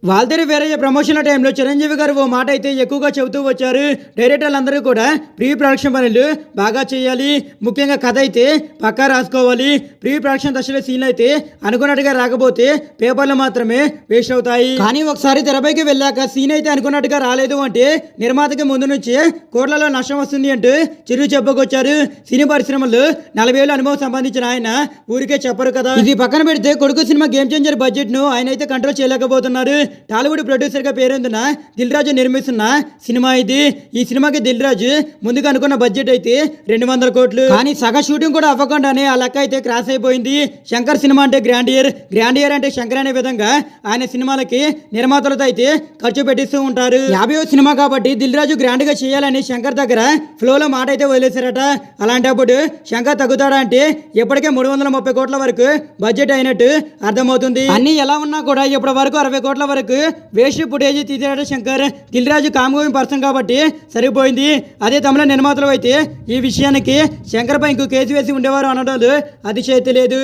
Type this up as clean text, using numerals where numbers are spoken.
వాల్తేరు వీరయ్య ప్రమోషన్ల టైంలో చిరంజీవి గారు ఓ మాట అయితే ఎక్కువగా చెబుతూ వచ్చారు. డైరెక్టర్లందరూ కూడా ప్రీ ప్రొడక్షన్ పనులు బాగా చేయాలి, ముఖ్యంగా కథ అయితే పక్కా రాసుకోవాలి. ప్రీ ప్రొడక్షన్ దశలో సీన్లు అయితే అనుకున్నట్టుగా రాకపోతే పేపర్లు మాత్రమే వేస్ట్ అవుతాయి. కానీ ఒకసారి తెరపైకి వెళ్ళాక సీన్ అయితే అనుకున్నట్టుగా రాలేదు అంటే నిర్మాతకి ముందు నుంచి కోట్లలో నష్టం వస్తుంది అంటూ చిరు చెప్పుకొచ్చారు. సినీ పరిశ్రమలో 40 ఏళ్ళ అనుభవం సంపాదించిన ఆయన ఊరికే చెప్పరు కదా. ఇది పక్కన పెడితే కొడుకు సినిమా గేమ్ చేంజర్ బడ్జెట్ ను ఆయన అయితే కంట్రోల్ చేయలేకపోతున్నారు. టాలీవుడ్ ప్రొడ్యూసర్ గా పేరొందిన దిల్ రాజు నిర్మిస్తున్న సినిమా ఇది. ఈ సినిమాకి దిల్ రాజు ముందుగా అనుకున్న బడ్జెట్ అయితే 200 కోట్లు. కానీ సగ షూటింగ్ కూడా అవ్వకుండానే ఆ లెక్క అయితే క్రాస్ అయిపోయింది. శంకర్ సినిమా అంటే గ్రాండ్ ఇయర్ అంటే శంకర్ అనే విధంగా ఆయన సినిమాలకి నిర్మాతలతో అయితే ఖర్చు పెట్టిస్తూ ఉంటారు. 50వ సినిమా కాబట్టి దిల్ రాజు గ్రాండ్ గా చేయాలని శంకర్ దగ్గర ఫ్లోలో మాట అయితే వదిలేశారట. అలాంటప్పుడు శంకర్ తగ్గుతాడా అంటే ఇప్పటికే 330 కోట్ల వరకు బడ్జెట్ అయినట్టు అర్థమవుతుంది. అన్ని ఎలా ఉన్నా కూడా ఇప్పటి వరకు 60 కోట్ల వరకు వేస్ట్ ఫుటేజ్ తీసాడు Shankar. Dil Raju calm going person కాబట్టి సరిపోయింది. అదే తమిళ నిర్మాతలు అయితే ఈ విషయానికి శంకర్ పై ఇంకో కేసు వేసి ఉండేవారు అనడంలో అతిశయోక్తి లేదు.